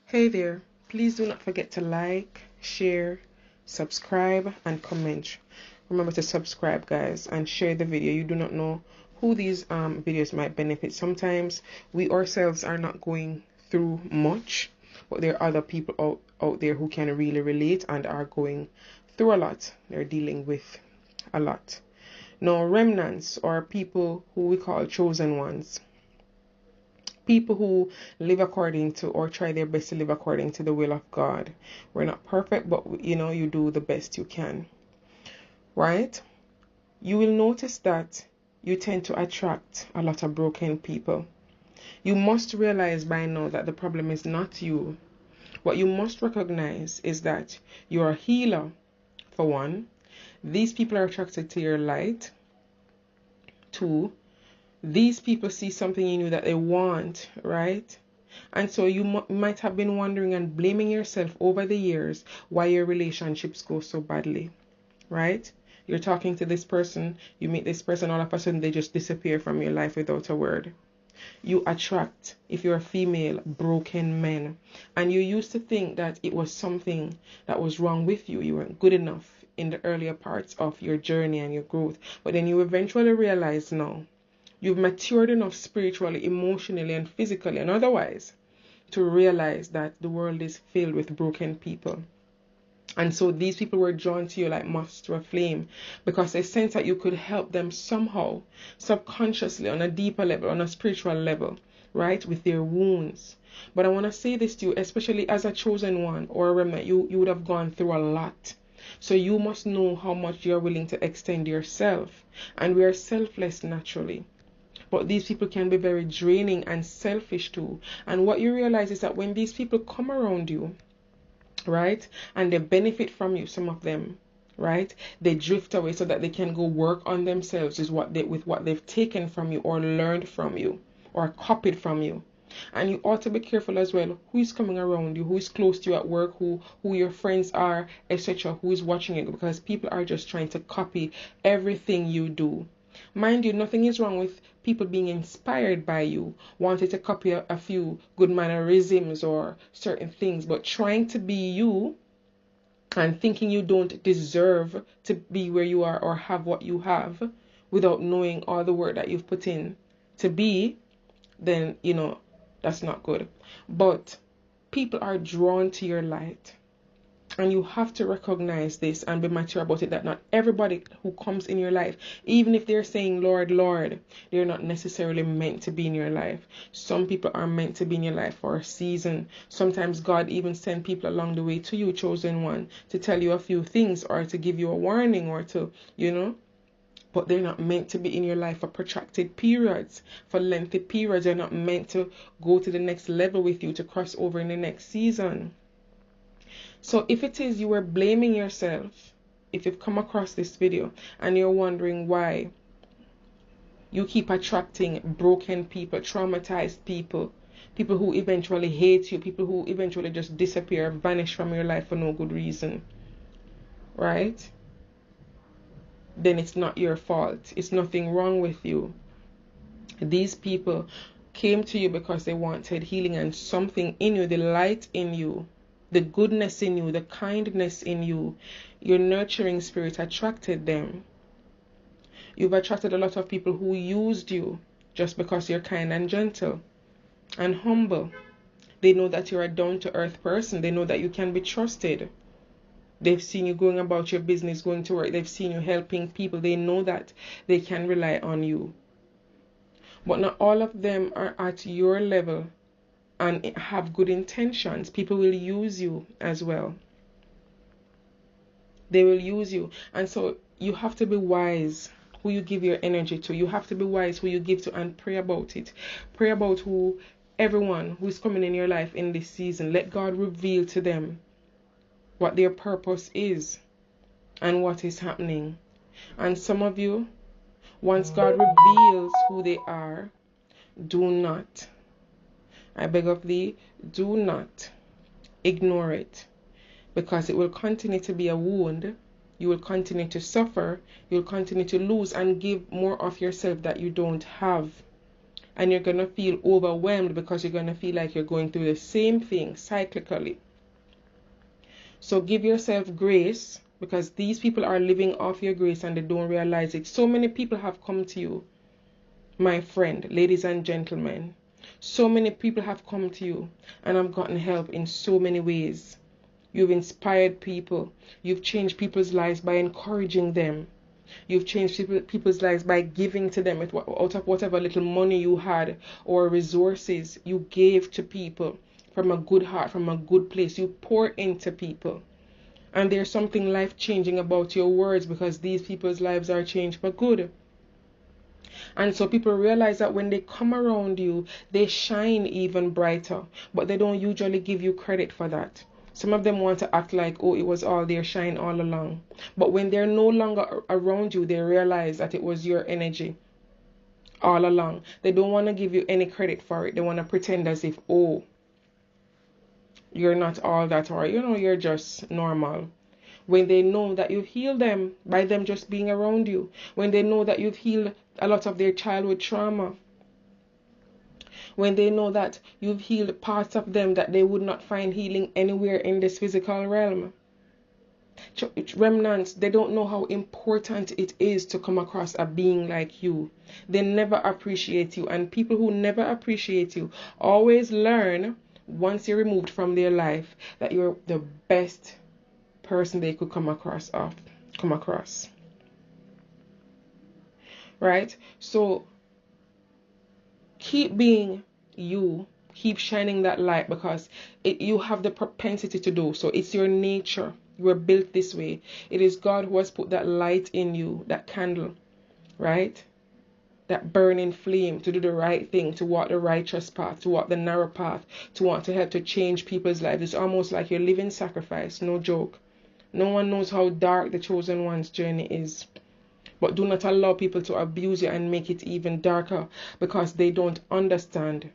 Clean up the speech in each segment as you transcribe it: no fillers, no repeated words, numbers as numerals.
Hey there, please do not forget to like, share, subscribe, and comment. Remember to subscribe, guys, and share the video. You do not know who these videos might benefit. Sometimes we ourselves are not going through much, but there are other people out there who can really relate and are going through a lot. They're dealing with a lot. Now, remnants, or people who we call chosen ones, people who live according to, or try their best to live according to, the will of God. We're not perfect, but you do the best you can, right? You will notice that you tend to attract a lot of broken people. You must realize by now that the problem is not you. What you must recognize is that you're a healer, for one. These people are attracted to your light. Two, these people see something in you that they want, right? And so you might have been wondering and blaming yourself over the years why your relationships go so badly, right? You're talking to this person, you meet this person, all of a sudden they just disappear from your life without a word. You attract, if you're a female, broken men. And you used to think that it was something that was wrong with you. You weren't good enough in the earlier parts of your journey and your growth. But then you eventually realize now, you've matured enough spiritually, emotionally, and physically, and otherwise, to realize that the world is filled with broken people. And so these people were drawn to you like moths to a flame, because they sense that you could help them somehow, subconsciously, on a deeper level, on a spiritual level, right, with their wounds. But I want to say this to you, especially as a chosen one or a remnant, you would have gone through a lot. So you must know how much you're willing to extend yourself. And we are selfless naturally. But these people can be very draining and selfish too. And what you realize is that when these people come around you, right, and they benefit from you, some of them, right, they drift away so that they can go work on themselves with what they've taken from you or learned from you or copied from you. And you ought to be careful as well who is coming around you, who is close to you at work, who your friends are, etc., who is watching you, because people are just trying to copy everything you do. Mind you, nothing is wrong with people being inspired by you, wanting to copy a few good mannerisms or certain things, but trying to be you and thinking you don't deserve to be where you are or have what you have without knowing all the work that you've put in to be, then, that's not good. But people are drawn to your light. And you have to recognize this and be mature about it, that not everybody who comes in your life, even if they're saying, Lord, Lord, they're not necessarily meant to be in your life. Some people are meant to be in your life for a season. Sometimes God even sends people along the way to you, chosen one, to tell you a few things or to give you a warning or to, but they're not meant to be in your life for protracted periods, for lengthy periods. They're not meant to go to the next level with you, to cross over in the next season. So if it is you were blaming yourself, if you've come across this video and you're wondering why you keep attracting broken people, traumatized people, people who eventually hate you, people who eventually just disappear, vanish from your life for no good reason, right? Then it's not your fault. It's nothing wrong with you. These people came to you because they wanted healing, and something in you, the light in you, the goodness in you, the kindness in you, your nurturing spirit attracted them. You've attracted a lot of people who used you just because you're kind and gentle and humble. They know that you're a down-to-earth person. They know that you can be trusted. They've seen you going about your business, going to work. They've seen you helping people. They know that they can rely on you. But not all of them are at your level and have good intentions. People will use you as well. They will use you. And so you have to be wise who you give your energy to. You have to be wise who you give to, and pray about it. Pray about everyone who is coming in your life in this season. Let God reveal to them what their purpose is and what is happening. And some of you, once God reveals who they are, do not, I beg of thee, do not ignore it, because it will continue to be a wound. You will continue to suffer. You'll continue to lose and give more of yourself that you don't have. and you're going to feel overwhelmed because you're going to feel like you're going through the same thing cyclically. So give yourself grace, because these people are living off your grace and they don't realize it. So many people have come to you, my friend, ladies and gentlemen. So many people have come to you and have gotten help in so many ways. You've inspired people. You've changed people's lives by encouraging them. You've changed people's lives by giving to them out of whatever little money you had or resources you gave to people from a good heart, from a good place. You pour into people. And there's something life-changing about your words, because these people's lives are changed for good. And so people realize that when they come around you, they shine even brighter, but they don't usually give you credit for that. Some of them want to act like, oh, it was all their shine all along. But when they're no longer around you, they realize that it was your energy all along. They don't want to give you any credit for it. They want to pretend as if, oh, you're not all that, or, you're just normal. When they know that you've healed them by them just being around you. When they know that you've healed a lot of their childhood trauma. When they know that you've healed parts of them that they would not find healing anywhere in this physical realm. Remnants, they don't know how important it is to come across a being like you. They never appreciate you. And people who never appreciate you always learn, once you're removed from their life, that you're the best person they could come across. Right? So keep being you, keep shining that light, because you have the propensity to do so. It's your nature. You were built this way. It is God who has put that light in you, that candle, right? That burning flame to do the right thing, to walk the righteous path, to walk the narrow path, to want to help to change people's lives. It's almost like you're living sacrifice, no joke. No one knows how dark the chosen one's journey is. But do not allow people to abuse you and make it even darker, because they don't understand.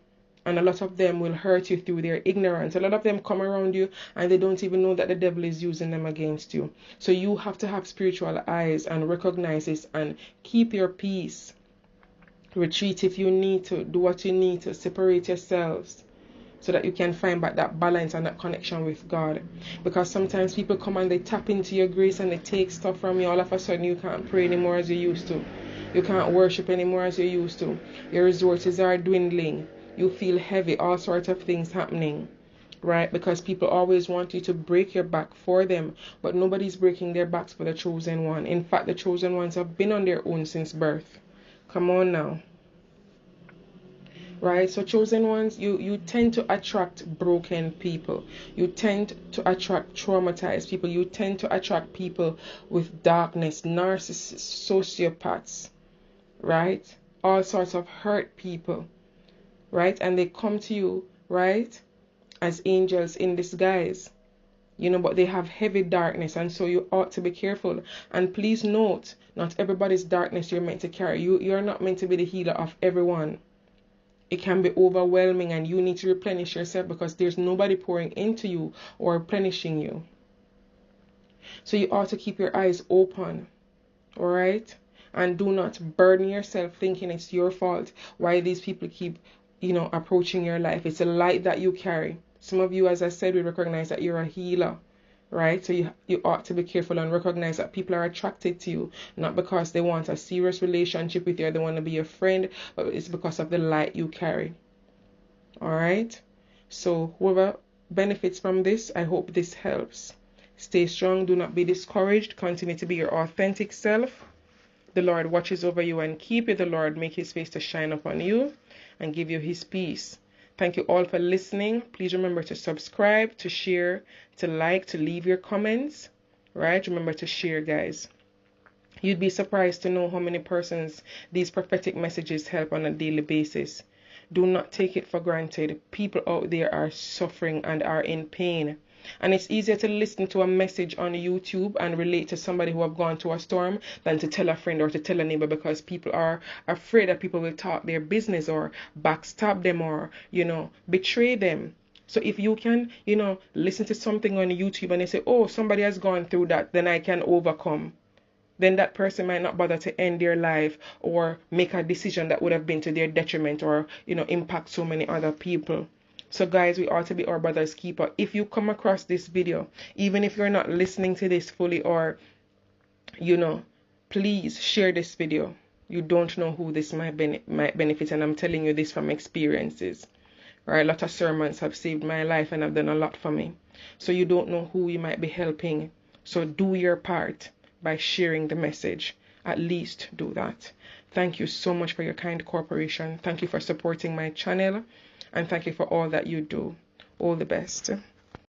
And a lot of them will hurt you through their ignorance. A lot of them come around you and they don't even know that the devil is using them against you. So you have to have spiritual eyes and recognize this and keep your peace. Retreat if you need to. Do what you need to. Separate yourselves so that you can find back that balance and that connection with God. Because sometimes people come and they tap into your grace and they take stuff from you. All of a sudden you can't pray anymore as you used to. You can't worship anymore as you used to. Your resources are dwindling. You feel heavy. All sorts of things happening. Right? Because people always want you to break your back for them. But nobody's breaking their backs for the chosen one. In fact, the chosen ones have been on their own since birth. Come on now. Right? So chosen ones, you tend to attract broken people. You tend to attract traumatized people. You tend to attract people with darkness, narcissists, sociopaths, right? All sorts of hurt people, right? And they come to you, right, as angels in disguise, but they have heavy darkness, and so you ought to be careful. And please note, not everybody's darkness you're meant to carry. You're not meant to be the healer of everyone. It can be overwhelming and you need to replenish yourself, because there's nobody pouring into you or replenishing you. So you ought to keep your eyes open, all right? And do not burden yourself thinking it's your fault why these people keep, approaching your life. It's a light that you carry. Some of you, as I said, we recognize that you're a healer, right? So you ought to be careful and recognize that people are attracted to you, not because they want a serious relationship with you or they want to be your friend, but it's because of the light you carry. All right? So whoever benefits from this, I hope this helps. Stay strong. Do not be discouraged. Continue to be your authentic self. The Lord watches over you and keep you. The Lord make his face to shine upon you and give you his peace. Thank you all for listening. Please remember to subscribe, to share, to like, to leave your comments. Right? Remember to share, guys. You'd be surprised to know how many persons these prophetic messages help on a daily basis. Do not take it for granted. People out there are suffering and are in pain. And it's easier to listen to a message on YouTube and relate to somebody who have gone through a storm than to tell a friend or to tell a neighbor, because people are afraid that people will talk their business or backstab them or, betray them. So if you can, listen to something on YouTube and they say, oh, somebody has gone through that, then I can overcome. then that person might not bother to end their life or make a decision that would have been to their detriment or, impact so many other people. So guys, we ought to be our brother's keeper. If you come across this video, even if you're not listening to this fully, or, please share this video. You don't know who this might benefit, and I'm telling you this from experiences. Right? A lot of sermons have saved my life and have done a lot for me. So you don't know who you might be helping. So do your part by sharing the message. At least do that. Thank you so much for your kind cooperation. Thank you for supporting my channel. And thank you for all that you do. All the best.